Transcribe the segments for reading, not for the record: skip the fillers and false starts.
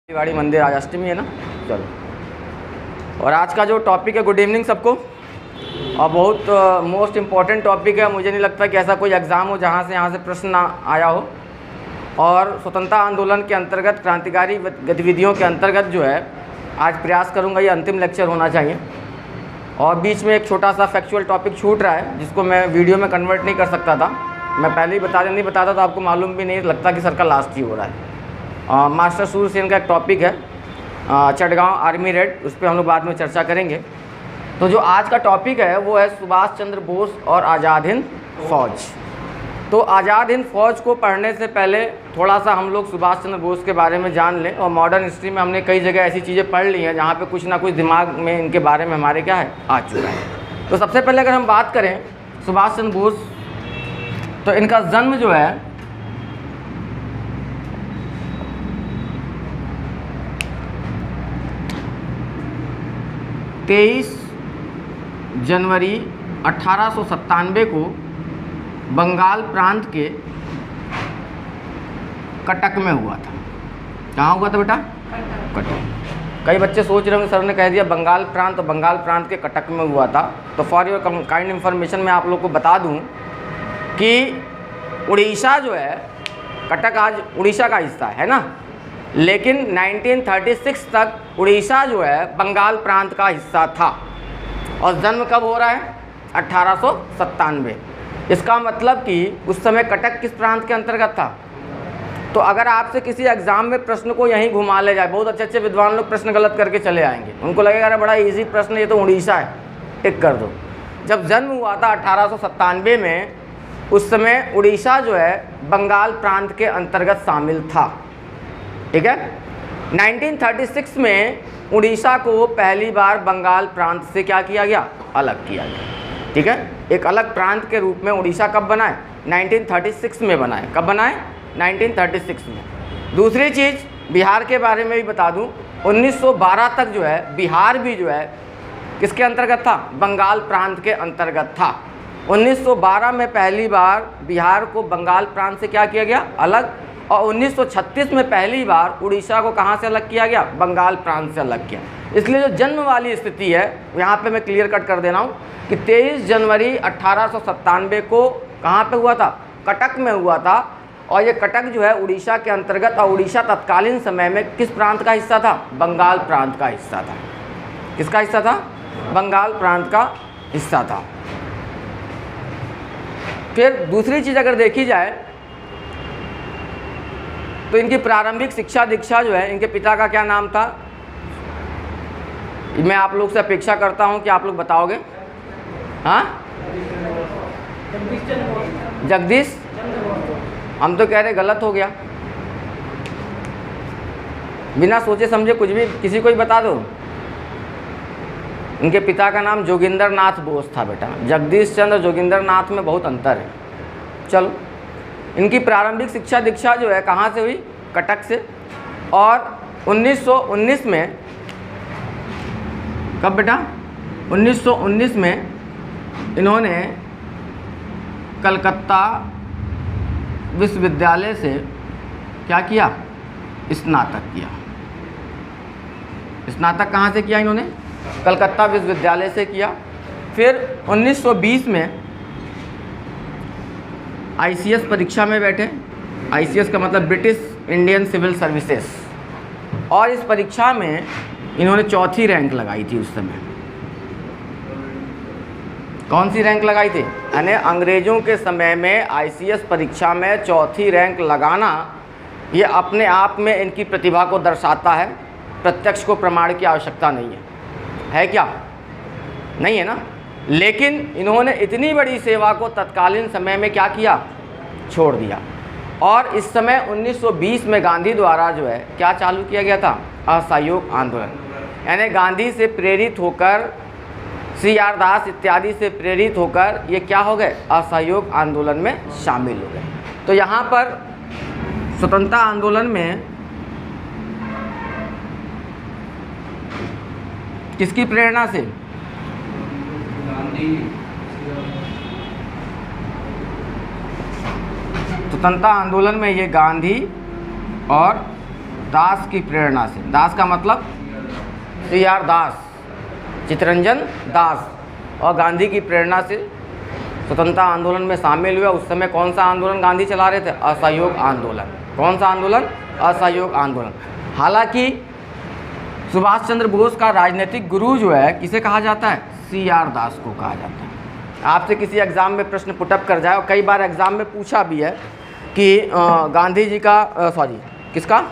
वाड़ी मंदिर आज अष्टमी है ना। चलो, और आज का जो टॉपिक है, गुड इवनिंग सबको। और बहुत मोस्ट इम्पॉर्टेंट टॉपिक है। मुझे नहीं लगता कि ऐसा कोई एग्ज़ाम हो जहाँ से यहाँ से प्रश्न ना आया हो। और स्वतंत्रता आंदोलन के अंतर्गत क्रांतिकारी गतिविधियों के अंतर्गत जो है आज प्रयास करूँगा, ये अंतिम लेक्चर होना चाहिए। और बीच में एक छोटा सा फैक्चुअल टॉपिक छूट रहा है जिसको मैं वीडियो में कन्वर्ट नहीं कर सकता था। मैं पहले ही नहीं बताता तो आपको मालूम भी नहीं लगता कि सर का लास्ट ही हो रहा है। मास्टर सूर्य सेन का एक टॉपिक है चटगांव आर्मी रेड, उस पर हम लोग बाद में चर्चा करेंगे। तो जो आज का टॉपिक है वो है सुभाष चंद्र बोस और आज़ाद हिंद फौज। तो आज़ाद हिंद फौज को पढ़ने से पहले थोड़ा सा हम लोग सुभाष चंद्र बोस के बारे में जान लें। और मॉडर्न हिस्ट्री में हमने कई जगह ऐसी चीज़ें पढ़ ली हैं जहाँ पे कुछ ना कुछ दिमाग में इनके बारे में हमारे क्या है आ चुका है। तो सबसे पहले अगर हम बात करें सुभाष चंद्र बोस, तो इनका जन्म जो है 23 जनवरी 1897 को बंगाल प्रांत के कटक में हुआ था। कहाँ हुआ था बेटा? कटक। कई बच्चे सोच रहे होंगे सर ने कह दिया बंगाल प्रांत, तो बंगाल प्रांत के कटक में हुआ था। तो फॉर योर काइंड इन्फॉर्मेशन मैं आप लोग को बता दूं कि उड़ीसा जो है, कटक आज उड़ीसा का हिस्सा है ना, लेकिन 1936 तक उड़ीसा जो है बंगाल प्रांत का हिस्सा था। और जन्म कब हो रहा है? 1897। इसका मतलब कि उस समय कटक किस प्रांत के अंतर्गत था? तो अगर आपसे किसी एग्जाम में प्रश्न को यहीं घुमा ले जाए, बहुत अच्छे अच्छे विद्वान लोग प्रश्न गलत करके चले आएंगे, उनको लगेगा अरे बड़ा इजी प्रश्न, ये तो उड़ीसा है, टिक कर दो। जब जन्म हुआ था 1897 में, उस समय उड़ीसा जो है बंगाल प्रांत के अंतर्गत शामिल था। ठीक है। 1936 में उड़ीसा को पहली बार बंगाल प्रांत से क्या किया गया? अलग किया गया। ठीक है। एक अलग प्रांत के रूप में उड़ीसा कब बना है? 1936 में बना है। कब बना है? 1936 में। दूसरी चीज़ बिहार के बारे में भी बता दूं, 1912 तक जो है बिहार भी जो है किसके अंतर्गत था? बंगाल प्रांत के अंतर्गत था। 1912 में पहली बार बिहार को बंगाल प्रांत से क्या किया गया? अलग। और 1936 में पहली बार उड़ीसा को कहाँ से अलग किया गया? बंगाल प्रांत से अलग किया। इसलिए जो जन्म वाली स्थिति है यहाँ पे मैं क्लियर कट कर दे रहा हूँ कि 23 जनवरी 1897 को कहाँ पे हुआ था? कटक में हुआ था। और ये कटक जो है उड़ीसा के अंतर्गत, और उड़ीसा तत्कालीन समय में किस प्रांत का हिस्सा था? बंगाल प्रांत का हिस्सा था। किसका हिस्सा था? बंगाल प्रांत का हिस्सा था। फिर दूसरी चीज़ अगर देखी जाए तो इनकी प्रारंभिक शिक्षा दीक्षा जो है, इनके पिता का क्या नाम था? मैं आप लोग से अपेक्षा करता हूं कि आप लोग बताओगे। हाँ, जगदीश। हम तो कह रहे गलत हो गया। बिना सोचे समझे कुछ भी किसी को ही बता दो। इनके पिता का नाम जोगिंदर नाथ बोस था बेटा। जगदीश चंद्र जोगिंदर नाथ में बहुत अंतर है। चलो, इनकी प्रारंभिक शिक्षा दीक्षा जो है कहाँ से हुई? कटक से। और 1919 में, कब बेटा? 1919 में इन्होंने कलकत्ता विश्वविद्यालय से क्या किया? स्नातक किया। स्नातक कहाँ से किया इन्होंने? कलकत्ता विश्वविद्यालय से किया। फिर 1920 में ICS परीक्षा में बैठे। ICS का मतलब ब्रिटिश इंडियन सिविल सर्विसेज। और इस परीक्षा में इन्होंने चौथी रैंक लगाई थी उस समय। कौन सी रैंक लगाई थी? यानी अंग्रेज़ों के समय में ICS परीक्षा में चौथी रैंक लगाना, ये अपने आप में इनकी प्रतिभा को दर्शाता है। प्रत्यक्ष को प्रमाण की आवश्यकता नहीं है क्या? नहीं है ना। लेकिन इन्होंने इतनी बड़ी सेवा को तत्कालीन समय में क्या किया? छोड़ दिया। और इस समय 1920 में गांधी द्वारा जो है क्या चालू किया गया था? असहयोग आंदोलन। यानी गांधी से प्रेरित होकर, CR दास इत्यादि से प्रेरित होकर ये क्या हो गए? असहयोग आंदोलन में शामिल हो गए। तो यहाँ पर स्वतंत्रता आंदोलन में किसकी प्रेरणा से? स्वतंत्रता आंदोलन में ये गांधी और दास की प्रेरणा से, दास का मतलब CR दास, चित्तरंजन दास, और गांधी की प्रेरणा से स्वतंत्रता आंदोलन में शामिल हुआ। उस समय कौन सा आंदोलन गांधी चला रहे थे? असहयोग आंदोलन। कौन सा आंदोलन? असहयोग आंदोलन। हालांकि सुभाष चंद्र बोस का राजनीतिक गुरु जो है किसे कहा जाता है? CR दास को कहा जाता है। आपसे किसी एग्ज़ाम में प्रश्न पुटअप कर जाए, और कई बार एग्ज़ाम में पूछा भी है कि गांधी जी का किसका?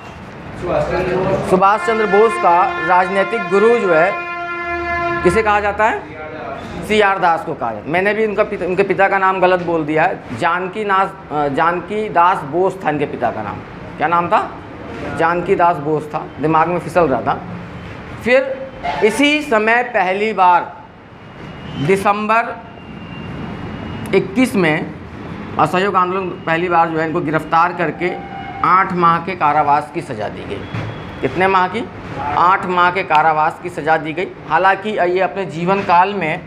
सुभाष चंद्र बोस का राजनीतिक गुरु जो है किसे कहा जाता है? CR दास को कहा जाता है। मैंने भी उनके पिता का नाम गलत बोल दिया है। जानकी दास बोस था इनके पिता का नाम। क्या नाम था? जानकी दास बोस था, दिमाग में फिसल रहा था। फिर इसी समय पहली बार दिसंबर 21 में असहयोग आंदोलन पहली बार जो है इनको गिरफ्तार करके 8 माह के कारावास की सज़ा दी गई। कितने माह की? 8 माह के कारावास की सज़ा दी गई। हालांकि ये अपने जीवन काल में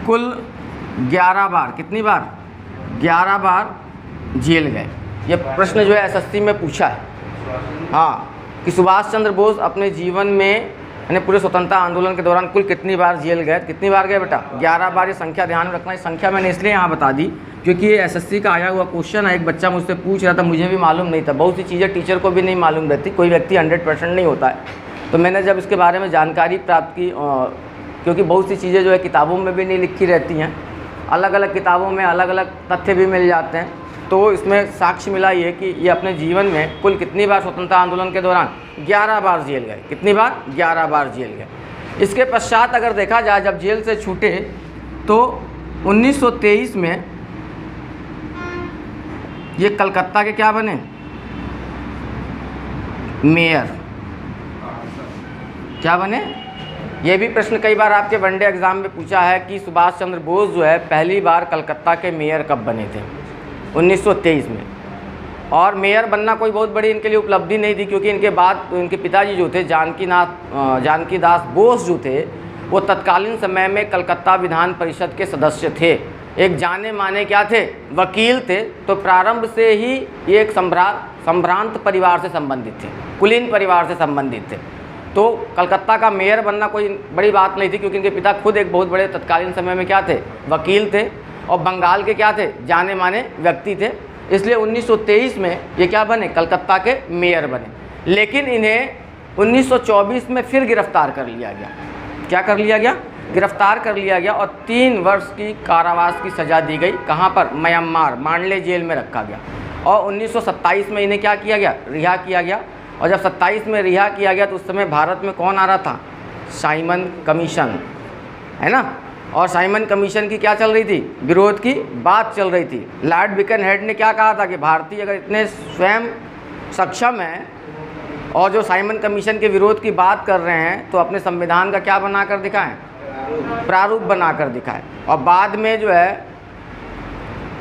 कुल 11 बार, कितनी बार? 11 बार जेल गए। ये प्रश्न जो है SSC में पूछा है, हाँ, कि सुभाष चंद्र बोस अपने जीवन में यानी पूरे स्वतंत्रता आंदोलन के दौरान कुल कितनी बार जेल गए? कितनी बार गए बेटा? 11 बार। ये संख्या ध्यान में रखना। ये संख्या मैंने इसलिए यहाँ बता दी क्योंकि ये SSC का आया हुआ क्वेश्चन है। एक बच्चा मुझसे पूछ रहा था, मुझे भी मालूम नहीं था। बहुत सी चीज़ें टीचर को भी नहीं मालूम रहती, कोई व्यक्ति 100% नहीं होता है। तो मैंने जब इसके बारे में जानकारी प्राप्त की, क्योंकि बहुत सी चीज़ें जो है किताबों में भी नहीं लिखी रहती हैं, अलग अलग किताबों में अलग अलग तथ्य भी मिल जाते हैं, तो इसमें साक्ष्य मिला ये कि ये अपने जीवन में कुल कितनी बार स्वतंत्रता आंदोलन के दौरान 11 बार जेल गए। कितनी बार? 11 बार जेल गए। इसके पश्चात अगर देखा जाए, जब जेल से छूटे तो 1923 में ये कलकत्ता के क्या बने? मेयर। क्या बने? ये भी प्रश्न कई बार आपके वनडे एग्जाम में पूछा है कि सुभाष चंद्र बोस जो है पहली बार कलकत्ता के मेयर कब बने थे? 1923 में। और मेयर बनना कोई बहुत बड़ी इनके लिए उपलब्धि नहीं थी, क्योंकि इनके बाद इनके पिताजी जो थे जानकी दास बोस जो थे, वो तत्कालीन समय में कलकत्ता विधान परिषद के सदस्य थे। एक जाने माने क्या थे? वकील थे। तो प्रारंभ से ही ये एक संभ्रांत परिवार से संबंधित थे, कुलीन परिवार से संबंधित थे। तो कलकत्ता का मेयर बनना कोई बड़ी बात नहीं थी, क्योंकि इनके पिता खुद एक बहुत बड़े तत्कालीन समय में क्या थे? वकील थे, और बंगाल के क्या थे? जाने माने व्यक्ति थे। इसलिए 1923 में ये क्या बने? कलकत्ता के मेयर बने। लेकिन इन्हें 1924 में फिर गिरफ्तार कर लिया गया। क्या कर लिया गया? गिरफ्तार कर लिया गया, और 3 वर्ष की कारावास की सज़ा दी गई। कहाँ पर? म्यांमार, मांडले जेल में रखा गया। और 1927 में इन्हें क्या किया गया? रिहा किया गया। और जब 27 में रिहा किया गया तो उस समय भारत में कौन आ रहा था? साइमन कमीशन, है ना। और साइमन कमीशन की क्या चल रही थी? विरोध की बात चल रही थी। लॉर्ड बिकनहेड ने क्या कहा था कि भारतीय अगर इतने स्वयं सक्षम हैं और जो साइमन कमीशन के विरोध की बात कर रहे हैं, तो अपने संविधान का क्या बनाकर दिखाएं? प्रारूप बनाकर दिखाएं। और बाद में जो है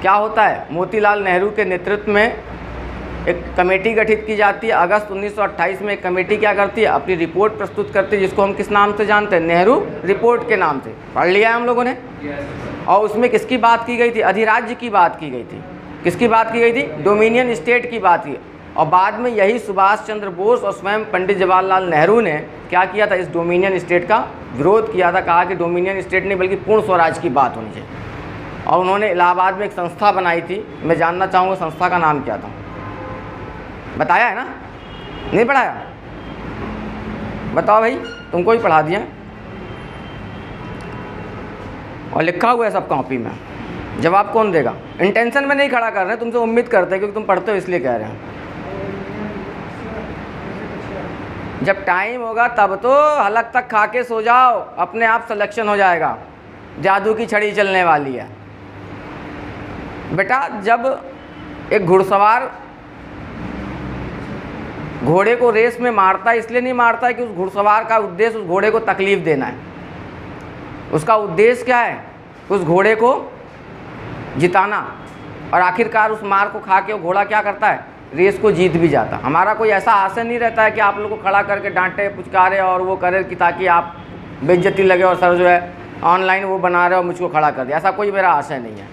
क्या होता है? मोतीलाल नेहरू के नेतृत्व में एक कमेटी गठित की जाती है। अगस्त 1928 में एक कमेटी क्या करती है? अपनी रिपोर्ट प्रस्तुत करती है, जिसको हम किस नाम से जानते हैं? नेहरू रिपोर्ट के नाम से। पढ़ लिया है हम लोगों ने। और उसमें किसकी बात की गई थी? अधिराज्य की बात की गई थी। किसकी बात की गई थी? डोमिनियन स्टेट की बात की। और बाद में यही सुभाष चंद्र बोस और स्वयं पंडित जवाहरलाल नेहरू ने क्या किया था? इस डोमिनियन स्टेट का विरोध किया था। कहा कि डोमिनियन स्टेट नहीं बल्कि पूर्ण स्वराज की बात होनी चाहिए। और उन्होंने इलाहाबाद में एक संस्था बनाई थी। मैं जानना चाहूँगा संस्था का नाम क्या था? बताया है ना? नहीं पढ़ाया? बताओ भाई, तुमको ही पढ़ा दिया और लिखा हुआ है सब कॉपी में। जवाब कौन देगा? इंटेंशन में नहीं खड़ा कर रहे, तुमसे उम्मीद करते हैं क्योंकि तुम पढ़ते हो इसलिए कह रहे हैं। जब टाइम होगा तब तो हलक तक खा के सो जाओ, अपने आप सिलेक्शन हो जाएगा। जादू की छड़ी चलने वाली है बेटा। जब एक घुड़सवार घोड़े को रेस में मारता है, इसलिए नहीं मारता है कि उस घुड़सवार का उद्देश्य उस घोड़े को तकलीफ देना है। उसका उद्देश्य क्या है? उस घोड़े को जिताना। और आखिरकार उस मार को खा के वो घोड़ा क्या करता है? रेस को जीत भी जाता। हमारा कोई ऐसा आशय नहीं रहता है कि आप लोगों को खड़ा करके डांटे पुचकारे और वो करे कि ताकि आप बेइज्जती लगे और सर जो है ऑनलाइन वो बना रहे हो मुझको खड़ा कर दिया। ऐसा कोई मेरा आशय नहीं है।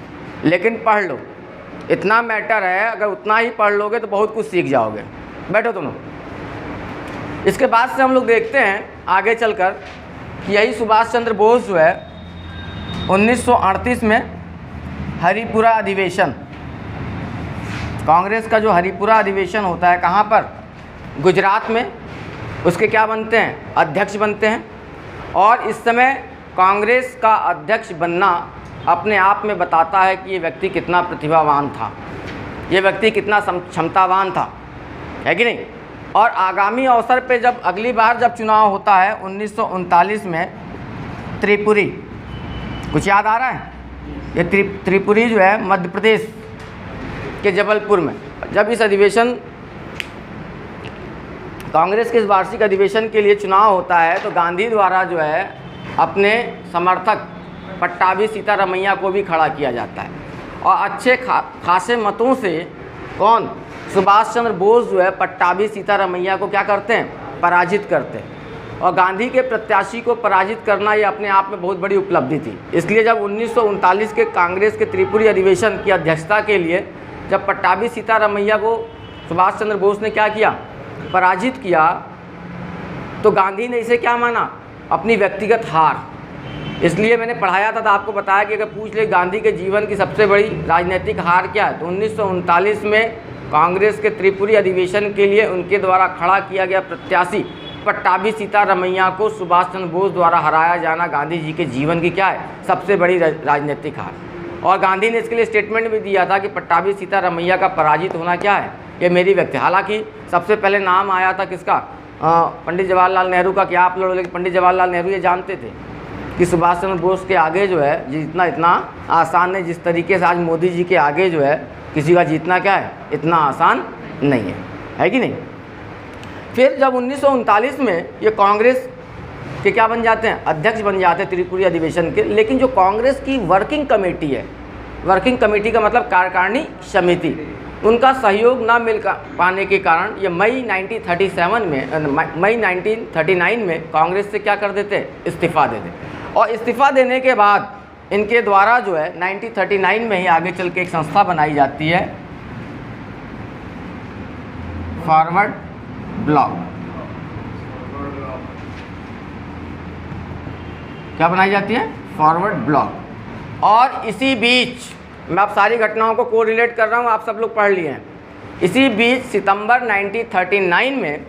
लेकिन पढ़ लो, इतना मैटर है। अगर उतना ही पढ़ लोगे तो बहुत कुछ सीख जाओगे। बैठो तुम लोग। इसके बाद से हम लोग देखते हैं आगे चलकर कि यही सुभाष चंद्र बोस जो है 1938 में हरिपुरा अधिवेशन, कांग्रेस का जो हरिपुरा अधिवेशन होता है कहाँ पर, गुजरात में, उसके क्या बनते हैं, अध्यक्ष बनते हैं। और इस समय कांग्रेस का अध्यक्ष बनना अपने आप में बताता है कि ये व्यक्ति कितना प्रतिभावान था, ये व्यक्ति कितना क्षमतावान था, है कि नहीं। और आगामी अवसर पे जब अगली बार जब चुनाव होता है 1939 में त्रिपुरी, कुछ याद आ रहा है, ये त्रिपुरी जो है मध्य प्रदेश के जबलपुर में, जब इस अधिवेशन कांग्रेस के इस वार्षिक अधिवेशन के लिए चुनाव होता है तो गांधी द्वारा जो है अपने समर्थक पट्टाभी सीतारमैया को भी खड़ा किया जाता है और अच्छे खासे मतों से कौन, सुभाष चंद्र बोस जो है पट्टाभी सीतारमैया को क्या करते हैं, पराजित करते हैं। और गांधी के प्रत्याशी को पराजित करना ये अपने आप में बहुत बड़ी उपलब्धि थी। इसलिए जब 1939 के कांग्रेस के त्रिपुरी अधिवेशन की अध्यक्षता के लिए जब पट्टाभी सीतारमैया को सुभाष चंद्र बोस ने क्या किया, पराजित किया, तो गांधी ने इसे क्या माना, अपनी व्यक्तिगत हार। इसलिए मैंने पढ़ाया था तो आपको बताया कि अगर पूछ ले गांधी के जीवन की सबसे बड़ी राजनीतिक हार क्या है, तो 1939 में कांग्रेस के त्रिपुरी अधिवेशन के लिए उनके द्वारा खड़ा किया गया प्रत्याशी पट्टाभी सीतारमैया को सुभाष चंद्र बोस द्वारा हराया जाना गांधी जी के जीवन की क्या है, सबसे बड़ी राजनीतिक हार। और गांधी ने इसके लिए स्टेटमेंट भी दिया था कि पट्टाभी सीतारमैया का पराजित होना क्या है, ये मेरी व्यक्ति। हालांकि सबसे पहले नाम आया था किसका, पंडित जवाहरलाल नेहरू का, क्या आप लोग, लेकिन पंडित जवाहरलाल नेहरू ये जानते थे कि सुभाष चंद्र बोस के आगे जो है जीतना इतना आसान है, जिस तरीके से आज मोदी जी के आगे जो है किसी का जीतना क्या है, इतना आसान नहीं है कि नहीं। फिर जब 1939 में ये कांग्रेस के क्या बन जाते हैं, अध्यक्ष बन जाते हैं त्रिपुरी अधिवेशन के, लेकिन जो कांग्रेस की वर्किंग कमेटी है, वर्किंग कमेटी का मतलब कार्यकारिणी समिति, उनका सहयोग ना मिल पाने के कारण ये मई 1939 में कांग्रेस से क्या कर देते, इस्तीफ़ा दे देते। और इस्तीफ़ा देने के बाद इनके द्वारा जो है 1939 में ही आगे चल के एक संस्था बनाई जाती है, फॉरवर्ड ब्लॉक। क्या बनाई जाती है, फॉरवर्ड ब्लॉक। और इसी बीच मैं आप सारी घटनाओं को कोरिलेट कर रहा हूँ, आप सब लोग पढ़ लिए हैं। इसी बीच सितंबर 1939 में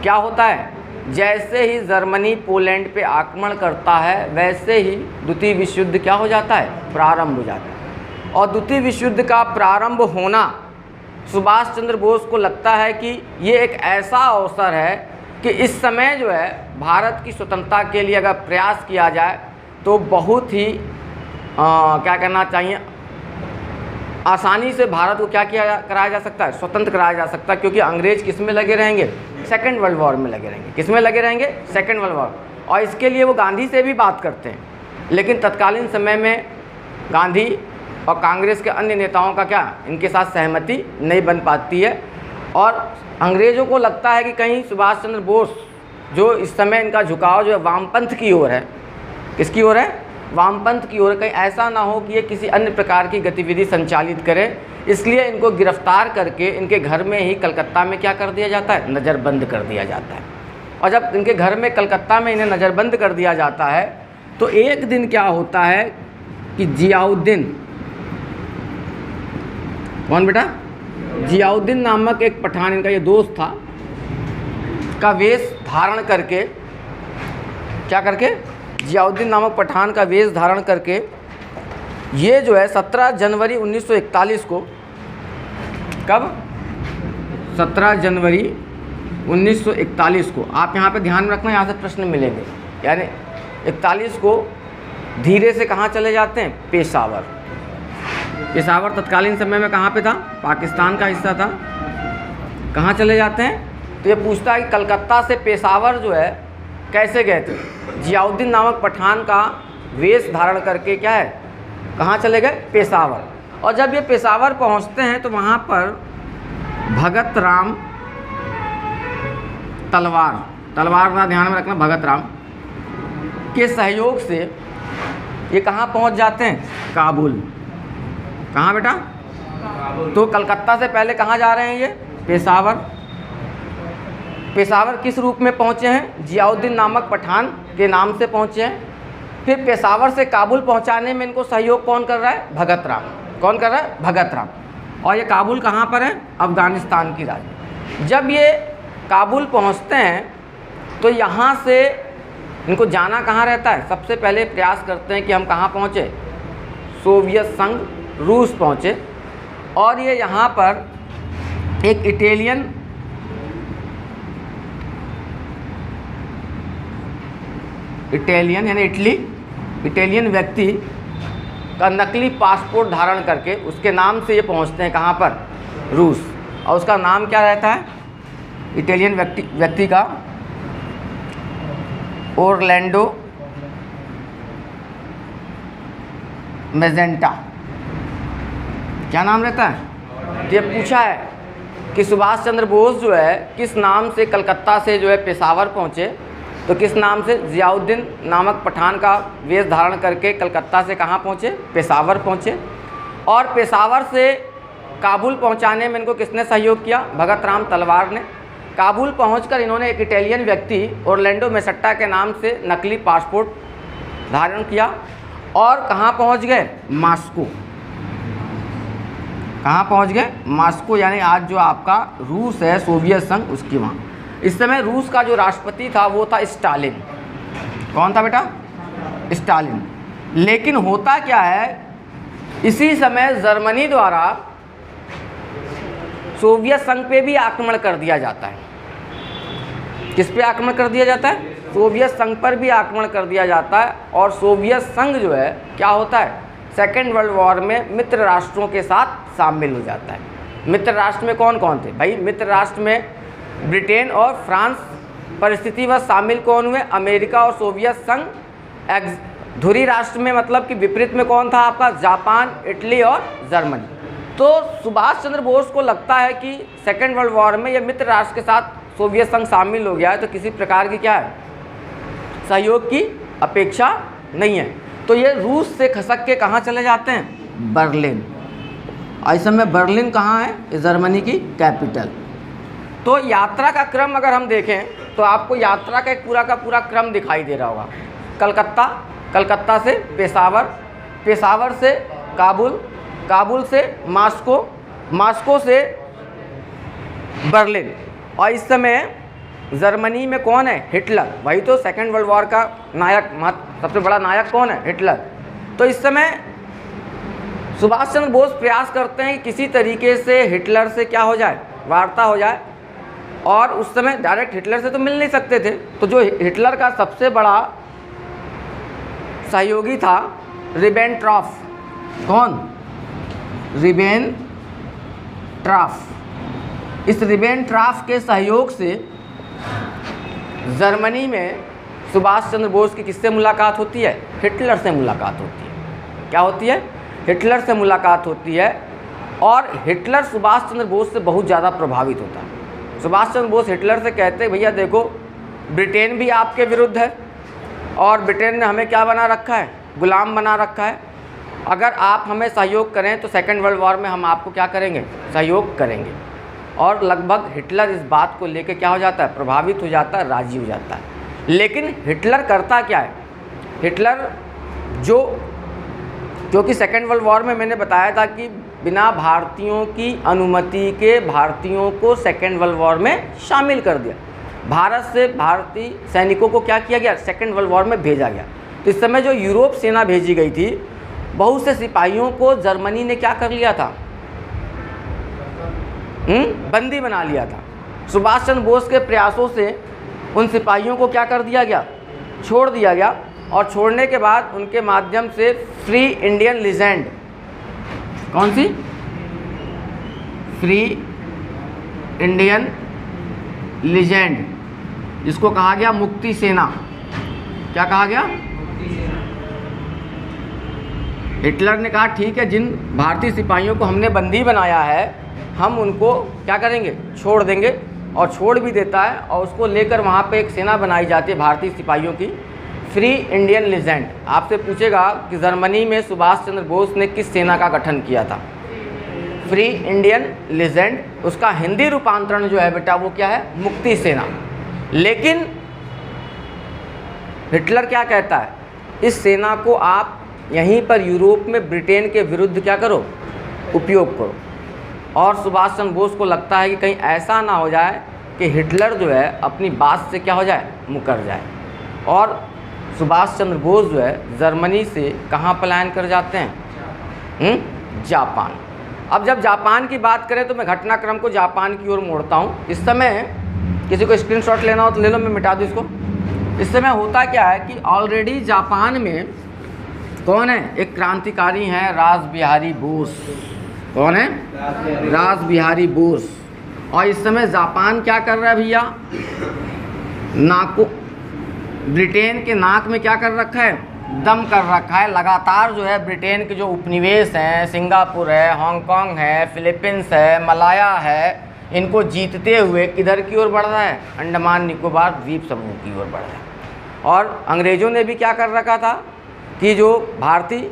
क्या होता है, जैसे ही जर्मनी पोलैंड पे आक्रमण करता है वैसे ही द्वितीय विश्व युद्ध क्या हो जाता है, प्रारंभ हो जाता है। और द्वितीय विश्व युद्ध का प्रारंभ होना सुभाष चंद्र बोस को लगता है कि ये एक ऐसा अवसर है कि इस समय जो है भारत की स्वतंत्रता के लिए अगर प्रयास किया जाए तो बहुत ही क्या करना चाहिए, आसानी से भारत को क्या कराया जा सकता है, स्वतंत्र कराया जा सकता है। क्योंकि अंग्रेज किस में लगे रहेंगे, सेकेंड वर्ल्ड वॉर में लगे रहेंगे। किस में लगे रहेंगे, सेकेंड वर्ल्ड वॉर। और इसके लिए वो गांधी से भी बात करते हैं, लेकिन तत्कालीन समय में गांधी और कांग्रेस के अन्य नेताओं का क्या, इनके साथ सहमति नहीं बन पाती है। और अंग्रेज़ों को लगता है कि कहीं सुभाष चंद्र बोस जो इस समय इनका झुकाव जो है वामपंथ की ओर है, किसकी ओर है, वामपंथ की ओर, कहीं ऐसा ना हो कि ये किसी अन्य प्रकार की गतिविधि संचालित करे। इसलिए इनको गिरफ्तार करके इनके घर में ही कलकत्ता में क्या कर दिया जाता है, नज़रबंद कर दिया जाता है। और जब इनके घर में कलकत्ता में इन्हें नज़रबंद कर दिया जाता है तो एक दिन क्या होता है कि जियाउद्दीन, कौन बेटा, जियाउद्दीन नामक एक पठान, इनका ये दोस्त था, का वेश धारण करके, क्या करके, जियाउद्दीन नामक पठान का वेश धारण करके ये जो है 17 जनवरी 1941 को, कब, 17 जनवरी 1941 को, आप यहाँ पे ध्यान रखना, यहाँ से प्रश्न मिलेंगे। यानी 41 को धीरे से कहाँ चले जाते हैं, पेशावर। पेशावर तत्कालीन समय में कहाँ पे था, पाकिस्तान का हिस्सा था। कहाँ चले जाते हैं, तो ये पूछता है कि कलकत्ता से पेशावर जो है कैसे गए थे। जियाउद्दीन नामक पठान का वेश धारण करके क्या है, कहाँ चले गए, पेशावर। और जब ये पेशावर पहुँचते हैं तो वहाँ पर भगत राम तलवार का ध्यान में रखना, भगत राम के सहयोग से ये कहाँ पहुँच जाते हैं, काबुल। कहाँ बेटा, तो कलकत्ता से पहले कहाँ जा रहे हैं ये, पेशावर। पेशावर किस रूप में पहुँचे हैं? जियाउद्दीन नामक पठान के नाम से पहुँचे हैं। फिर पेशावर से काबुल पहुँचाने में इनको सहयोग कौन कर रहा है? भगत राम। कौन कर रहा है? भगत राम। और ये काबुल कहाँ पर है? अफ़गानिस्तान की राजधानी। जब ये काबुल पहुँचते हैं तो यहाँ से इनको जाना कहाँ रहता है? सबसे पहले प्रयास करते हैं कि हम कहाँ पहुँचे? सोवियत संघ रूस पहुँचे। और ये यहाँ पर एक इटालियन यानी इटालियन व्यक्ति का नकली पासपोर्ट धारण करके उसके नाम से ये पहुँचते हैं कहाँ पर? रूस। और उसका नाम क्या रहता है इटालियन व्यक्ति का? Orlando magenta. क्या नाम रहता है? ये पूछा है कि सुभाष चंद्र बोस जो है किस नाम से कलकत्ता से जो है पेशावर पहुँचे, तो किस नाम से? जियाउद्दीन नामक पठान का वेश धारण करके कलकत्ता से कहाँ पहुँचे? पेशावर पहुँचे। और पेशावर से काबुल पहुँचाने में इनको किसने सहयोग किया? भगत राम तलवार ने। काबुल पहुंचकर इन्होंने एक इटालियन व्यक्ति ओरलैंडो मैसेट्टा के नाम से नकली पासपोर्ट धारण किया और कहाँ पहुंच गए? मॉस्को। कहाँ पहुंच गए? मॉस्को, यानी आज जो आपका रूस है, सोवियत संघ, उसकी वहाँ। इस समय रूस का जो राष्ट्रपति था वो था स्टालिन। कौन था बेटा? स्टालिन। लेकिन होता क्या है, इसी समय जर्मनी द्वारा सोवियत संघ पे भी आक्रमण कर दिया जाता है। किस पे आक्रमण कर दिया जाता है? सोवियत संघ पर भी आक्रमण कर दिया जाता है। और सोवियत संघ जो है क्या होता है? सेकेंड वर्ल्ड वॉर में मित्र राष्ट्रों के साथ शामिल हो जाता है। मित्र राष्ट्र में कौन कौन थे भाई? मित्र राष्ट्र में ब्रिटेन और फ्रांस। परिस्थितिवश शामिल कौन हुए? अमेरिका और सोवियत संघ। धुरी राष्ट्र में मतलब कि विपरीत में कौन था आपका? जापान, इटली और जर्मनी। तो सुभाष चंद्र बोस को लगता है कि सेकेंड वर्ल्ड वॉर में ये मित्र राष्ट्र के साथ सोवियत संघ शामिल हो गया है, तो किसी प्रकार की क्या है? सहयोग की अपेक्षा नहीं है। तो ये रूस से खसक के कहाँ चले जाते हैं? बर्लिन। इस समय बर्लिन कहाँ है? जर्मनी की कैपिटल। तो यात्रा का क्रम अगर हम देखें तो आपको यात्रा का पूरा क्रम दिखाई दे रहा होगा। कलकत्ता से पेशावर, पेशावर से काबुल, काबुल से मॉस्को, मॉस्को से बर्लिन। और इस समय जर्मनी में कौन है? हिटलर। वही तो सेकेंड वर्ल्ड वॉर का नायक, सबसे बड़ा नायक कौन है? हिटलर। तो इस समय सुभाष चंद्र बोस प्रयास करते हैं कि किसी तरीके से हिटलर से क्या हो जाए? वार्ता हो जाए। और उस समय डायरेक्ट हिटलर से तो मिल नहीं सकते थे, तो जो हिटलर का सबसे बड़ा सहयोगी था रिबेनट्रॉप। कौन? रिबेनट्रॉप। इस रिबेनट्रॉप के सहयोग से जर्मनी में सुभाष चंद्र बोस की किससे मुलाकात होती है? हिटलर से मुलाकात होती है। क्या होती है? हिटलर से मुलाकात होती है। और हिटलर सुभाष चंद्र बोस से बहुत ज़्यादा प्रभावित होता है। सुभाष चंद्र बोस हिटलर से कहते हैं, भैया देखो, ब्रिटेन भी आपके विरुद्ध है और ब्रिटेन ने हमें क्या बना रखा है? गुलाम बना रखा है। अगर आप हमें सहयोग करें तो सेकेंड वर्ल्ड वॉर में हम आपको क्या करेंगे? सहयोग करेंगे। और लगभग हिटलर इस बात को लेकर क्या हो जाता है? प्रभावित हो जाता है, राजी हो जाता है। लेकिन हिटलर करता क्या है? हिटलर क्योंकि सेकेंड वर्ल्ड वॉर में मैंने बताया था कि बिना भारतीयों की अनुमति के भारतीयों को सेकेंड वर्ल्ड वॉर में शामिल कर दिया। भारत से भारतीय सैनिकों को क्या किया गया? सेकेंड वर्ल्ड वॉर में भेजा गया। तो इस समय जो यूरोप सेना भेजी गई थी, बहुत से सिपाहियों को जर्मनी ने क्या कर लिया था? बंदी बना लिया था। सुभाष चंद्र बोस के प्रयासों से उन सिपाहियों को क्या कर दिया गया? छोड़ दिया गया। और छोड़ने के बाद उनके माध्यम से फ्री इंडियन लीजेंड, कौन सी? फ्री इंडियन लीजेंड, जिसको कहा गया मुक्ति सेना। क्या कहा गया? हिटलर ने कहा ठीक है, जिन भारतीय सिपाहियों को हमने बंदी बनाया है हम उनको क्या करेंगे? छोड़ देंगे। और छोड़ भी देता है और उसको लेकर वहाँ पे एक सेना बनाई जाती है भारतीय सिपाहियों की, फ्री इंडियन लीजेंड। आपसे पूछेगा कि जर्मनी में सुभाष चंद्र बोस ने किस सेना का गठन किया था? Free Indian legend. उसका हिंदी रूपांतरण जो है बेटा वो क्या है? मुक्ति सेना। लेकिन हिटलर क्या कहता है, इस सेना को आप यहीं पर यूरोप में ब्रिटेन के विरुद्ध क्या करो, उपयोग करो। और सुभाष चंद्र बोस को लगता है कि कहीं ऐसा ना हो जाए कि हिटलर जो है अपनी बात से क्या हो जाए, मुकर जाए। और सुभाष चंद्र बोस जो है जर्मनी से कहाँ पलायन कर जाते हैं, जापान। अब जब जापान की बात करें तो मैं घटनाक्रम को जापान की ओर मोड़ता हूँ। इस समय किसी को स्क्रीनशॉट लेना हो तो ले लो, मैं मिटा दूँ इसको। इस समय होता क्या है कि ऑलरेडी जापान में कौन है, एक क्रांतिकारी हैं रास बिहारी बोस। कौन है, रास बिहारी बोस। और इस समय जापान क्या कर रहा है भैया, नाको ब्रिटेन के नाक में क्या कर रखा है, दम कर रखा है। लगातार जो है ब्रिटेन के जो उपनिवेश हैं, सिंगापुर है, हांगकांग है, फिलीपींस है, मलाया है, इनको जीतते हुए किधर की ओर बढ़ रहा है, अंडमान निकोबार द्वीप समूह की ओर बढ़ रहा है। और अंग्रेज़ों ने भी क्या कर रखा था कि जो भारतीय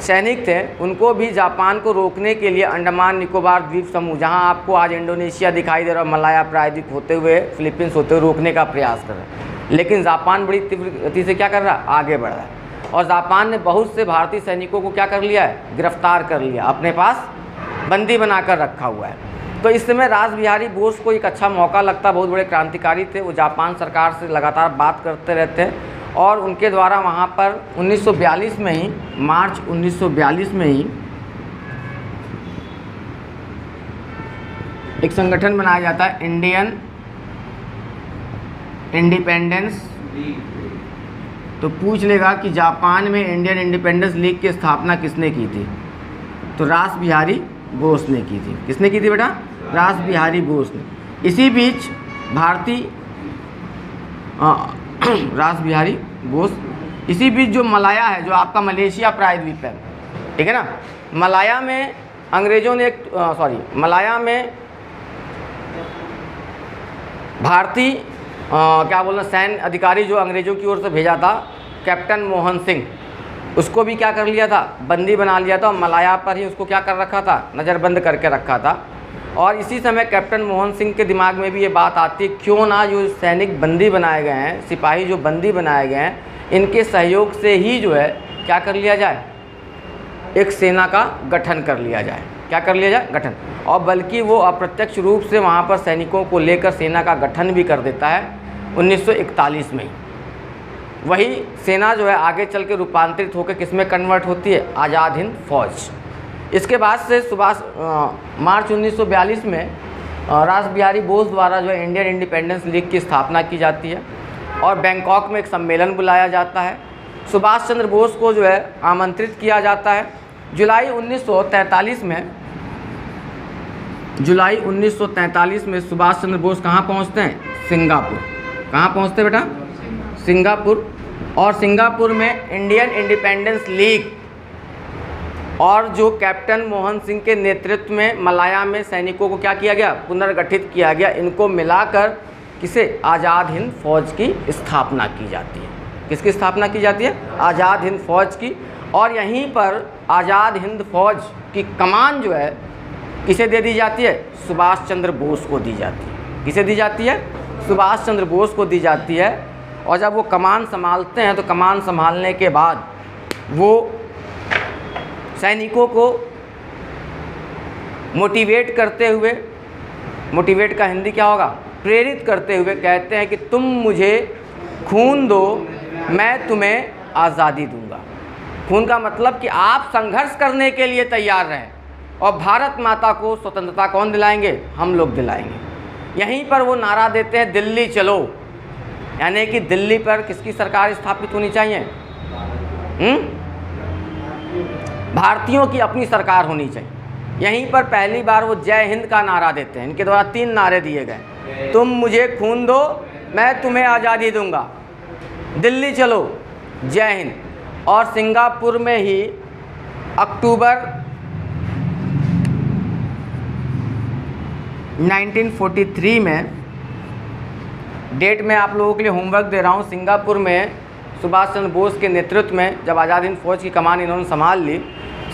सैनिक थे उनको भी जापान को रोकने के लिए अंडमान निकोबार द्वीप समूह, जहां आपको आज इंडोनेशिया दिखाई दे रहा है, मलाया प्रायद्वीप होते हुए, फिलीपींस होते हुए रोकने का प्रयास कर रहा है। लेकिन जापान बड़ी तीव्र गति से क्या कर रहा है, आगे बढ़ रहा है। और जापान ने बहुत से भारतीय सैनिकों को क्या कर लिया है, गिरफ्तार कर लिया, अपने पास बंदी बनाकर रखा हुआ है। तो इस समय रास बिहारी बोस को एक अच्छा मौका लगता, बहुत बड़े क्रांतिकारी थे, वो जापान सरकार से लगातार बात करते रहते हैं। और उनके द्वारा वहाँ पर 1942 में ही, मार्च 1942 में ही एक संगठन बनाया जाता है, इंडियन इंडिपेंडेंस। तो पूछ लेगा कि जापान में इंडियन इंडिपेंडेंस लीग की स्थापना किसने की थी, तो रास बिहारी बोस ने की थी। किसने की थी बेटा, रास बिहारी बोस ने। इसी बीच भारतीय रास बिहारी बोस, इसी बीच जो मलाया है, जो आपका मलेशिया प्रायद्वीप है, ठीक है ना, मलाया में अंग्रेज़ों ने मलाया में भारतीय क्या बोलना, सैन्य अधिकारी जो अंग्रेज़ों की ओर से भेजा था, कैप्टन मोहन सिंह, उसको भी क्या कर लिया था, बंदी बना लिया था। और मलाया पर ही उसको क्या कर रखा था, नज़रबंद करके रखा था। और इसी समय कैप्टन मोहन सिंह के दिमाग में भी ये बात आती है, क्यों ना जो सैनिक बंदी बनाए गए हैं, सिपाही जो बंदी बनाए गए हैं, इनके सहयोग से ही जो है क्या कर लिया जाए, एक सेना का गठन कर लिया जाए। क्या कर लिया जाए, गठन। और बल्कि वो अप्रत्यक्ष रूप से वहाँ पर सैनिकों को लेकर सेना का गठन भी कर देता है 1941 में ही। वही सेना जो है आगे चल के रूपांतरित होकर किस में कन्वर्ट होती है, आज़ाद हिंद फौज। इसके बाद से मार्च 1942 में रास बिहारी बोस द्वारा जो है इंडियन इंडिपेंडेंस लीग की स्थापना की जाती है और बैंकॉक में एक सम्मेलन बुलाया जाता है। सुभाष चंद्र बोस को जो है आमंत्रित किया जाता है। जुलाई 1943 में सुभाष चंद्र बोस कहाँ पहुँचते हैं, सिंगापुर। कहाँ पहुँचते बेटा, सिंगापुर। और सिंगापुर में इंडियन इंडिपेंडेंस लीग और जो कैप्टन मोहन सिंह के नेतृत्व में मलाया में सैनिकों को क्या किया गया, पुनर्गठित किया गया। इनको मिलाकर किसे, आज़ाद हिंद फौज की स्थापना की जाती है। किसकी स्थापना की जाती है, आज़ाद हिंद फौज की। और यहीं पर आज़ाद हिंद फौज की कमान जो है किसे दे दी जाती है, सुभाष चंद्र बोस को दी जाती है। किसे दी जाती है, सुभाष चंद्र बोस को दी जाती है। और जब वो कमान संभालते हैं तो कमान संभालने के बाद वो सैनिकों को मोटिवेट करते हुए, मोटिवेट का हिंदी क्या होगा, प्रेरित करते हुए कहते हैं कि तुम मुझे खून दो, मैं तुम्हें आज़ादी दूंगा। खून का मतलब कि आप संघर्ष करने के लिए तैयार रहें और भारत माता को स्वतंत्रता कौन दिलाएंगे, हम लोग दिलाएंगे। यहीं पर वो नारा देते हैं, दिल्ली चलो, यानी कि दिल्ली पर किसकी सरकार स्थापित होनी चाहिए, भारतीयों की अपनी सरकार होनी चाहिए। यहीं पर पहली बार वो जय हिंद का नारा देते हैं। इनके द्वारा 3 नारे दिए गए, तुम मुझे खून दो, मैं तुम्हें आज़ादी दूंगा, दिल्ली चलो, जय हिंद। और सिंगापुर में ही अक्टूबर 1943 में, डेट में आप लोगों के लिए होमवर्क दे रहा हूँ, सिंगापुर में सुभाष चंद्र बोस के नेतृत्व में जब आज़ाद हिंद फौज की कमान इन्होंने संभाल ली,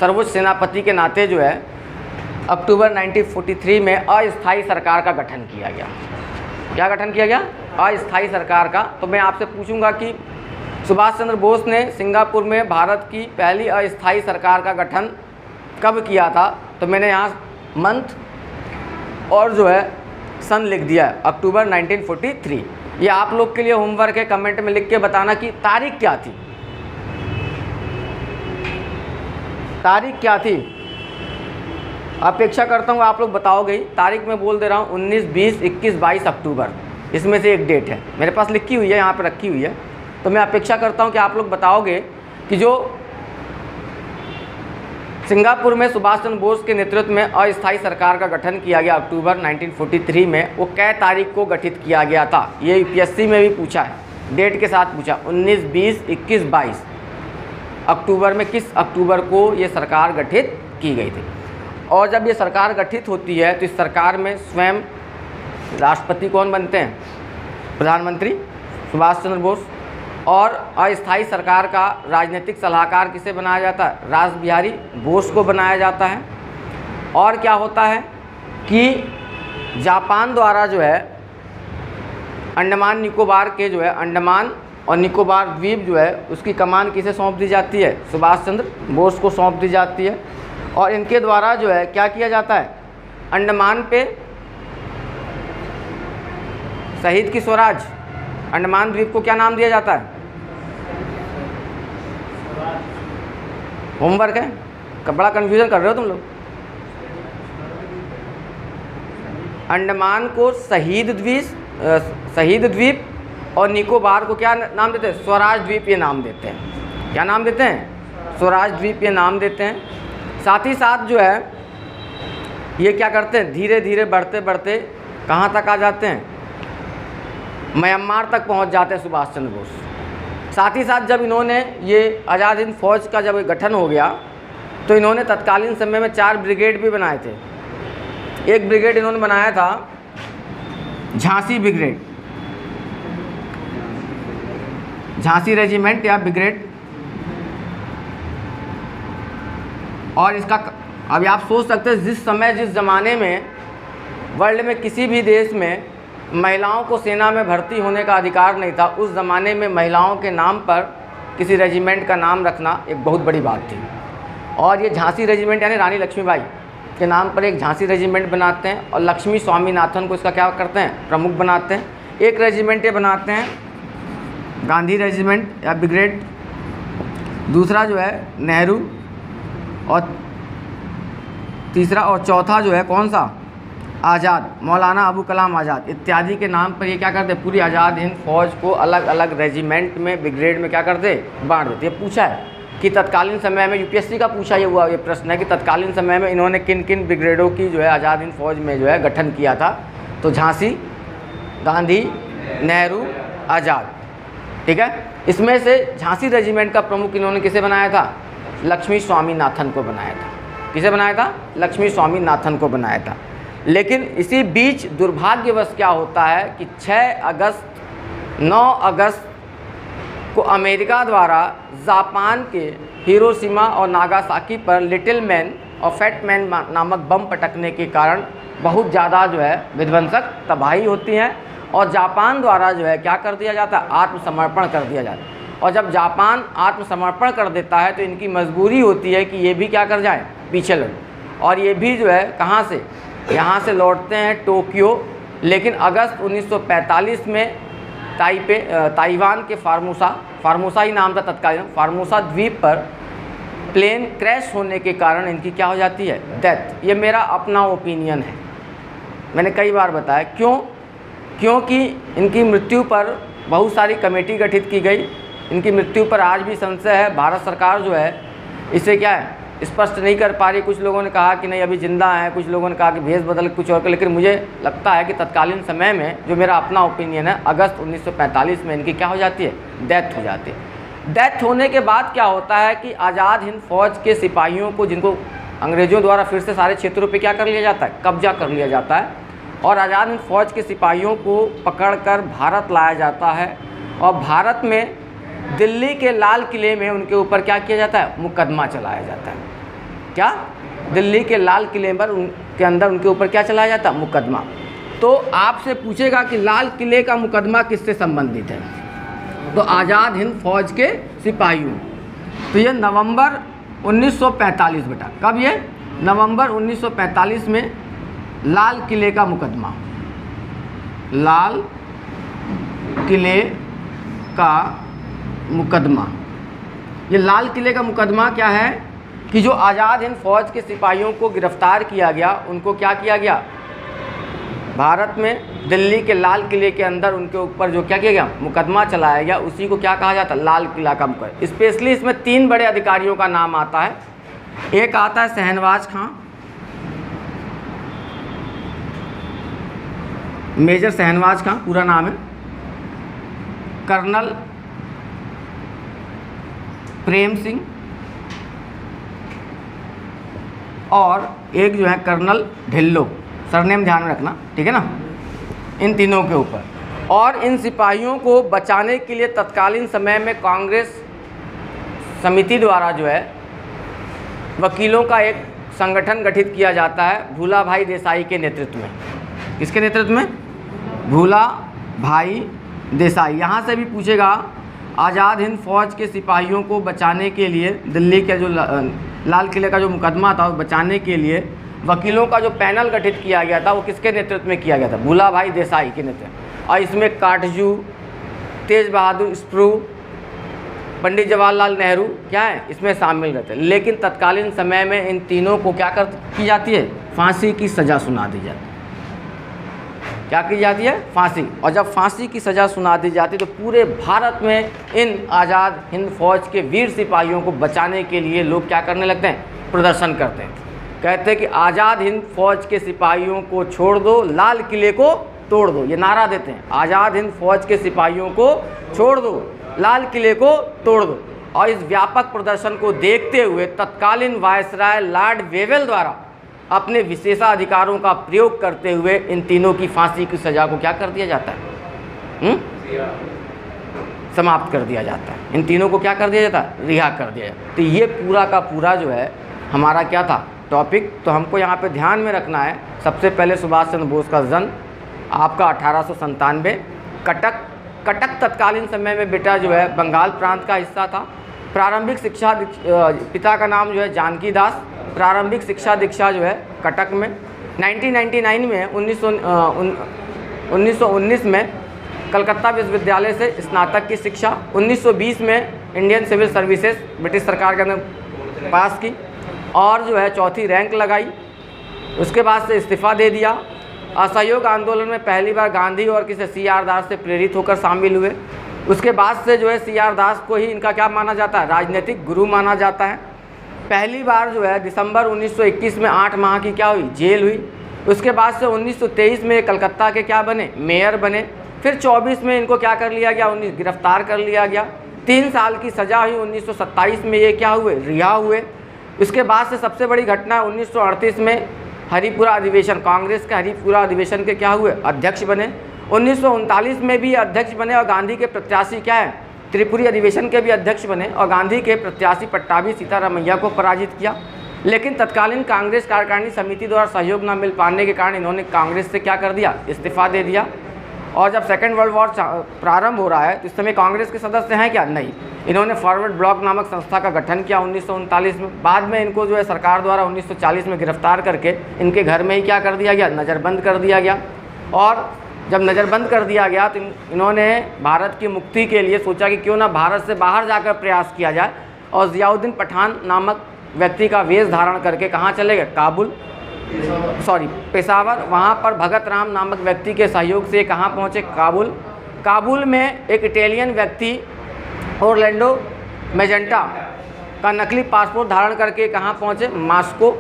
सर्वोच्च सेनापति के नाते जो है अक्टूबर 1943 में अस्थायी सरकार का गठन किया गया। क्या गठन किया गया? अस्थायी सरकार का। तो मैं आपसे पूछूंगा कि सुभाष चंद्र बोस ने सिंगापुर में भारत की पहली अस्थायी सरकार का गठन कब किया था? तो मैंने यहाँ मंथ और जो है सन लिख दिया है, अक्टूबर 1943। ये आप लोग के लिए होमवर्क है, कमेंट में लिख के बताना कि तारीख क्या थी, तारीख क्या थी। अपेक्षा करता हूँ आप लोग बताओगे ही। तारीख मैं बोल दे रहा हूँ 19, 20, 21, 22 अक्टूबर, इसमें से एक डेट है, मेरे पास लिखी हुई है, यहाँ पर रखी हुई है। तो मैं अपेक्षा करता हूँ कि आप लोग बताओगे कि जो सिंगापुर में सुभाष चंद्र बोस के नेतृत्व में अस्थायी सरकार का गठन किया गया अक्टूबर 1943 में, वो कै तारीख को गठित किया गया था? ये यूपीएससी में भी पूछा है, डेट के साथ पूछा। 19, 20, 21, 22 अक्टूबर में किस अक्टूबर को ये सरकार गठित की गई थी? और जब ये सरकार गठित होती है तो इस सरकार में स्वयं राष्ट्रपति कौन बनते हैं? प्रधानमंत्री सुभाष चंद्र बोस। और अस्थायी सरकार का राजनीतिक सलाहकार किसे बनाया जाता है? रास बिहारी बोस को बनाया जाता है। और क्या होता है कि जापान द्वारा जो है अंडमान निकोबार के जो है अंडमान और निकोबार द्वीप जो है उसकी कमान किसे सौंप दी जाती है? सुभाष चंद्र बोस को सौंप दी जाती है। और इनके द्वारा जो है क्या किया जाता है? अंडमान पे शहीद की स्वराज, अंडमान द्वीप को क्या नाम दिया जाता है? होमवर्क है, बड़ा कन्फ्यूजन कर रहे हो तुम लोग। अंडमान को शहीद द्वीप और निकोबार को क्या नाम देते हैं? स्वराज द्वीप ये नाम देते हैं। क्या नाम देते हैं? स्वराज द्वीप ये नाम देते हैं। साथ ही साथ जो है ये क्या करते हैं? धीरे धीरे बढ़ते बढ़ते कहाँ तक आ जाते हैं? म्यांमार तक पहुँच जाते हैं सुभाष चंद्र बोस। साथ ही साथ जब इन्होंने ये आज़ाद हिंद फौज का जब गठन हो गया तो इन्होंने तत्कालीन समय में 4 ब्रिगेड भी बनाए थे। एक ब्रिगेड इन्होंने बनाया था झांसी ब्रिगेड, झांसी रेजिमेंट या ब्रिगेड। और इसका अभी आप सोच सकते हैं जिस ज़माने में वर्ल्ड में किसी भी देश में महिलाओं को सेना में भर्ती होने का अधिकार नहीं था, उस ज़माने में महिलाओं के नाम पर किसी रेजिमेंट का नाम रखना एक बहुत बड़ी बात थी। और ये झांसी रेजिमेंट यानी रानी लक्ष्मीबाई के नाम पर एक झांसी रेजिमेंट बनाते हैं और लक्ष्मी स्वामीनाथन को इसका क्या करते हैं? प्रमुख बनाते हैं। एक रेजिमेंट ये बनाते हैं गांधी रेजिमेंट या ब्रिगेड, दूसरा जो है नेहरू, और तीसरा और चौथा जो है कौन सा? आज़ाद, मौलाना अबू कलाम आज़ाद इत्यादि के नाम पर ये क्या करते? पूरी आज़ाद हिंद फौज को अलग अलग रेजिमेंट में, ब्रिगेड में क्या करते? बांट देते। ये पूछा है कि तत्कालीन समय में, यूपीएससी का पूछा ये हुआ ये प्रश्न है कि तत्कालीन समय में इन्होंने किन किन ब्रिगेडों की जो है आज़ाद हिंद फौज में जो है गठन किया था? तो झांसी, गांधी, नेहरू, आज़ाद। ठीक है, इसमें से झांसी रेजिमेंट का प्रमुख इन्होंने किसे बनाया था? लक्ष्मी स्वामीनाथन को बनाया था। किसे बनाया था? लक्ष्मी स्वामीनाथन को बनाया था। लेकिन इसी बीच दुर्भाग्यवश क्या होता है कि 9 अगस्त को अमेरिका द्वारा जापान के हिरोशिमा और नागासाकी पर लिटिल मैन और फैट मैन नामक बम पटकने के कारण बहुत ज़्यादा जो है विध्वंसक तबाही होती है और जापान द्वारा जो है क्या कर दिया जाता है? आत्मसमर्पण कर दिया जाता है। और जब जापान आत्मसमर्पण कर देता है तो इनकी मजबूरी होती है कि ये भी क्या कर जाए? पीछे लौट। और ये भी जो है कहाँ से? यहाँ से लौटते हैं टोक्यो। लेकिन अगस्त 1945 में ताइवान के फार्मोसा ही नाम था तत्कालीन, फार्मोसा द्वीप पर प्लेन क्रैश होने के कारण इनकी क्या हो जाती है? डेथ। ये मेरा अपना ओपिनियन है, मैंने कई बार बताया। क्योंकि इनकी मृत्यु पर बहुत सारी कमेटी गठित की गई। इनकी मृत्यु पर आज भी संशय है। भारत सरकार जो है इसे क्या है? स्पष्ट नहीं कर पा रही। कुछ लोगों ने कहा कि नहीं अभी जिंदा हैं, कुछ लोगों ने कहा कि भेष बदल कुछ और। लेकिन मुझे लगता है कि तत्कालीन समय में, जो मेरा अपना ओपिनियन है, अगस्त 1945 में इनकी क्या हो जाती है? डेथ हो जाती है। डेथ होने के बाद क्या होता है कि आज़ाद हिंद फौज के सिपाहियों को, जिनको अंग्रेज़ों द्वारा फिर से सारे क्षेत्रों पर क्या कर लिया जाता है? कब्जा कर लिया जाता है। और आज़ाद हिंद फौज के सिपाहियों को पकड़कर भारत लाया जाता है और भारत में दिल्ली के लाल किले में उनके ऊपर क्या किया जाता है? मुकदमा चलाया जाता है। क्या? दिल्ली के लाल किले पर उनके अंदर उनके ऊपर क्या चलाया जाता है? मुकदमा। तो आपसे पूछेगा कि लाल किले का मुकदमा किससे संबंधित है, तो आज़ाद हिंद फौज के सिपाहियों। तो ये नवंबर 1945 बेटा, कब ये? नवंबर 1945 में लाल किले का मुकदमा, लाल किले का मुकदमा। ये लाल किले का मुकदमा क्या है कि जो आज़ाद हिंद फौज के सिपाहियों को गिरफ्तार किया गया, उनको क्या किया गया, भारत में दिल्ली के लाल किले के अंदर उनके ऊपर जो क्या किया गया, मुकदमा चलाया गया, उसी को क्या कहा जाता है, लाल किला का मुकदमा। स्पेशली इसमें 3 बड़े अधिकारियों का नाम आता है। एक आता है शहनवाज खां, मेजर शहनवाज खां पूरा नाम है, कर्नल प्रेम सिंह, और एक जो है कर्नल ढिल्लो, सरनेम ध्यान में रखना, ठीक है ना, इन तीनों के ऊपर। और इन सिपाहियों को बचाने के लिए तत्कालीन समय में कांग्रेस समिति द्वारा जो है वकीलों का एक संगठन गठित किया जाता है भूला भाई देसाई के नेतृत्व में। किसके नेतृत्व में? भूला भाई देसाई। यहाँ से भी पूछेगा, आज़ाद हिंद फौज के सिपाहियों को बचाने के लिए दिल्ली के जो लाल किले का जो मुकदमा था, बचाने के लिए वकीलों का जो पैनल गठित किया गया था, वो किसके नेतृत्व में किया गया था? भूला भाई देसाई के नेतृत्व। और इसमें काटजू, तेज बहादुर स्प्रू, पंडित जवाहरलाल नेहरू क्या है इसमें शामिल रहते हैं। लेकिन तत्कालीन समय में इन तीनों को क्या की जाती है? फांसी की सज़ा सुना दी जाती है। क्या की जाती है? फांसी। और जब फांसी की सज़ा सुना दी जाती है तो पूरे भारत में इन आज़ाद हिंद फौज के वीर सिपाहियों को बचाने के लिए लोग क्या करने लगते हैं? प्रदर्शन करते हैं। कहते हैं कि आज़ाद हिंद फौज के सिपाहियों को छोड़ दो, लाल किले को तोड़ दो। ये नारा देते हैं, आज़ाद हिंद फौज के सिपाहियों को छोड़ दो, लाल किले को तोड़ दो। और इस व्यापक प्रदर्शन को देखते हुए तत्कालीन वायसराय लॉर्ड वेवेल द्वारा अपने विशेषाधिकारों का प्रयोग करते हुए इन तीनों की फांसी की सज़ा को क्या कर दिया जाता है? समाप्त कर दिया जाता है। इन तीनों को क्या कर दिया जाता है? रिहा कर दिया जाता है। तो ये पूरा का पूरा जो है हमारा क्या था? टॉपिक। तो हमको यहाँ पे ध्यान में रखना है, सबसे पहले सुभाष चंद्र बोस का जन्म आपका 1897, कटक तत्कालीन समय में बेटा जो है बंगाल प्रांत का हिस्सा था। प्रारंभिक शिक्षा, पिता का नाम जो है जानकी दास। प्रारंभिक शिक्षा दीक्षा जो है कटक में। 1999 में 1919 में कलकत्ता विश्वविद्यालय से स्नातक की शिक्षा। 1920 में इंडियन सिविल सर्विसेज ब्रिटिश सरकार के अंदर पास की और जो है 4थी रैंक लगाई। उसके बाद से इस्तीफ़ा दे दिया। असहयोग आंदोलन में पहली बार गांधी और किसी CR दास से प्रेरित होकर शामिल हुए। उसके बाद से जो है CR दास को ही इनका क्या माना जाता है? राजनीतिक गुरु माना जाता है। पहली बार जो है दिसंबर 1921 में 8 माह की क्या हुई? जेल हुई। उसके बाद से 1923 में कलकत्ता के क्या बने? मेयर बने। फिर 24 में इनको क्या कर लिया गया? गिरफ्तार कर लिया गया। 3 साल की सज़ा हुई। 1927 में ये क्या हुए? रिहा हुए। उसके बाद से सबसे बड़ी घटना 1938 में हरिपुरा अधिवेशन, कांग्रेस के हरिपुरा अधिवेशन के क्या हुए? अध्यक्ष बने। 1939 में भी अध्यक्ष बने और गांधी के प्रत्याशी क्या है? त्रिपुरी अधिवेशन के भी अध्यक्ष बने और गांधी के प्रत्याशी पट्टाभी सीतारामैया को पराजित किया। लेकिन तत्कालीन कांग्रेस कार्यकारिणी समिति द्वारा सहयोग न मिल पाने के कारण इन्होंने कांग्रेस से क्या कर दिया? इस्तीफा दे दिया। और जब सेकेंड वर्ल्ड वॉर प्रारंभ हो रहा है तो इस समय कांग्रेस के सदस्य हैं क्या? नहीं। इन्होंने फॉरवर्ड ब्लॉक नामक संस्था का गठन किया 1939 में। बाद में इनको जो है सरकार द्वारा 1940 में गिरफ्तार करके इनके घर में ही क्या कर दिया गया? नज़रबंद कर दिया गया। और जब नज़रबंद कर दिया गया तो इन्होंने भारत की मुक्ति के लिए सोचा कि क्यों ना भारत से बाहर जाकर प्रयास किया जाए। और ज़ियाउद्दीन पठान नामक व्यक्ति का वेश धारण करके कहाँ चले गए? पेशावर। वहाँ पर भगत राम नामक व्यक्ति के सहयोग से कहाँ पहुँचे? काबुल में एक इटालियन व्यक्ति ऑरलैंडो मैजेंटा का नकली पासपोर्ट धारण करके कहाँ पहुँचे? मास्को।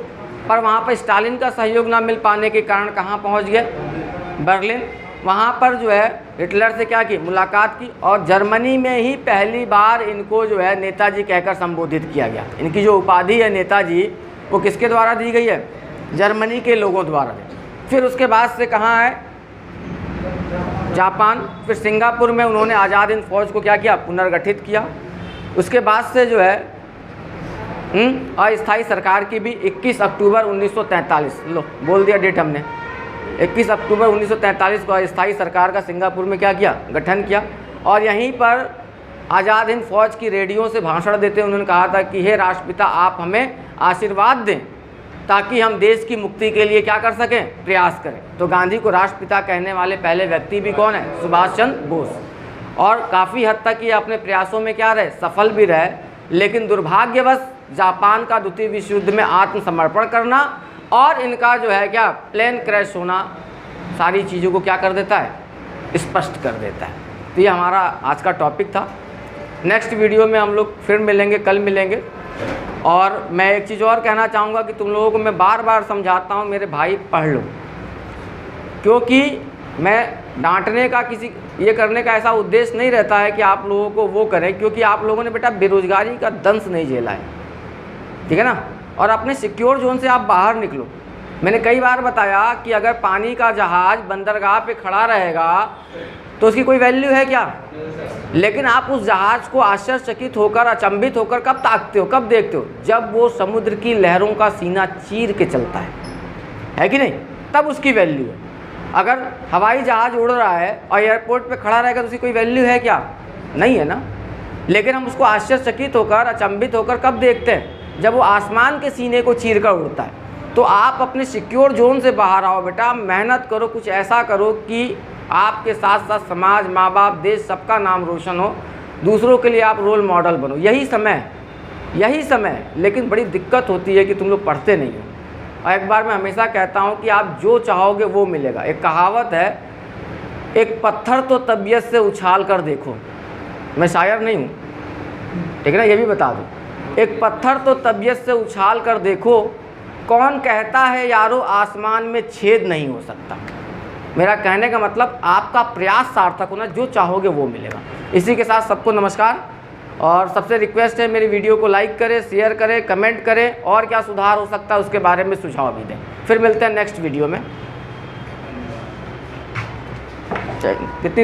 पर वहाँ पर स्टालिन का सहयोग ना मिल पाने के कारण कहाँ पहुँच गए? बर्लिन। वहाँ पर जो है हिटलर से क्या की? मुलाकात की। और जर्मनी में ही पहली बार इनको जो है नेताजी कहकर संबोधित किया गया। इनकी जो उपाधि है नेताजी, वो किसके द्वारा दी गई है? जर्मनी के लोगों द्वारा। फिर उसके बाद से कहाँ है? जापान। फिर सिंगापुर में उन्होंने आज़ाद हिंद फौज को क्या किया? पुनर्गठित किया। उसके बाद से जो है अस्थायी सरकार की भी 21 अक्टूबर 1943, लो बोल दिया डेट हमने, 21 अक्टूबर 1943 को अस्थायी सरकार का सिंगापुर में क्या किया, गठन किया। और यहीं पर आज़ाद हिंद फौज की रेडियो से भाषण देते हुए उन्होंने कहा था कि हे राष्ट्रपिता, आप हमें आशीर्वाद दें ताकि हम देश की मुक्ति के लिए क्या कर सकें, प्रयास करें। तो गांधी को राष्ट्रपिता कहने वाले पहले व्यक्ति भी कौन है, सुभाष चंद्र बोस। और काफ़ी हद तक ये अपने प्रयासों में क्या रहे, सफल भी रहे। लेकिन दुर्भाग्यवश जापान का द्वितीय विश्व युद्ध में आत्मसमर्पण करना और इनका जो है क्या प्लेन क्रैश होना सारी चीज़ों को क्या कर देता है, स्पष्ट कर देता है। तो ये हमारा आज का टॉपिक था। नेक्स्ट वीडियो में हम लोग फिर मिलेंगे, कल मिलेंगे। और मैं एक चीज़ और कहना चाहूँगा कि तुम लोगों को मैं बार बार समझाता हूँ, मेरे भाई पढ़ लो, क्योंकि मैं डांटने का किसी ये करने का ऐसा उद्देश्य नहीं रहता है कि आप लोगों को वो करें, क्योंकि आप लोगों ने बेटा बेरोजगारी का दंश नहीं झेला है, ठीक है ना। और अपने सिक्योर जोन से आप बाहर निकलो। मैंने कई बार बताया कि अगर पानी का जहाज़ बंदरगाह पे खड़ा रहेगा तो उसकी कोई वैल्यू है क्या, लेकिन आप उस जहाज़ को आश्चर्यचकित होकर, अचंभित होकर कब ताकते हो, कब देखते हो, जब वो समुद्र की लहरों का सीना चीर के चलता है कि नहीं, तब उसकी वैल्यू है। अगर हवाई जहाज़ उड़ रहा है और एयरपोर्ट पे खड़ा रहेगा तो उसकी कोई वैल्यू है क्या, नहीं है ना। लेकिन हम उसको आश्चर्यचकित होकर, अचंभित होकर कब देखते हैं, जब वो आसमान के सीने को चीर कर उड़ता है। तो आप अपने सिक्योर जोन से बाहर आओ बेटा, मेहनत करो, कुछ ऐसा करो कि आपके साथ साथ समाज, माँ बाप, देश, सबका नाम रोशन हो, दूसरों के लिए आप रोल मॉडल बनो। यही समय। लेकिन बड़ी दिक्कत होती है कि तुम लोग पढ़ते नहीं हो। और एक बार मैं हमेशा कहता हूँ कि आप जो चाहोगे वो मिलेगा। एक कहावत है, एक पत्थर तो तबीयत से उछाल कर देखो। मैं शायर नहीं हूँ, ठीक है ना, ये भी बता दूँ। एक पत्थर तो तबीयत से उछाल कर देखो, कौन कहता है यारो आसमान में छेद नहीं हो सकता। मेरा कहने का मतलब आपका प्रयास सार्थक होना, जो चाहोगे वो मिलेगा। इसी के साथ सबको नमस्कार। और सबसे रिक्वेस्ट है, मेरी वीडियो को लाइक करें, शेयर करें, कमेंट करें, और क्या सुधार हो सकता है उसके बारे में सुझाव भी दें। फिर मिलते हैं नेक्स्ट वीडियो में। कितनी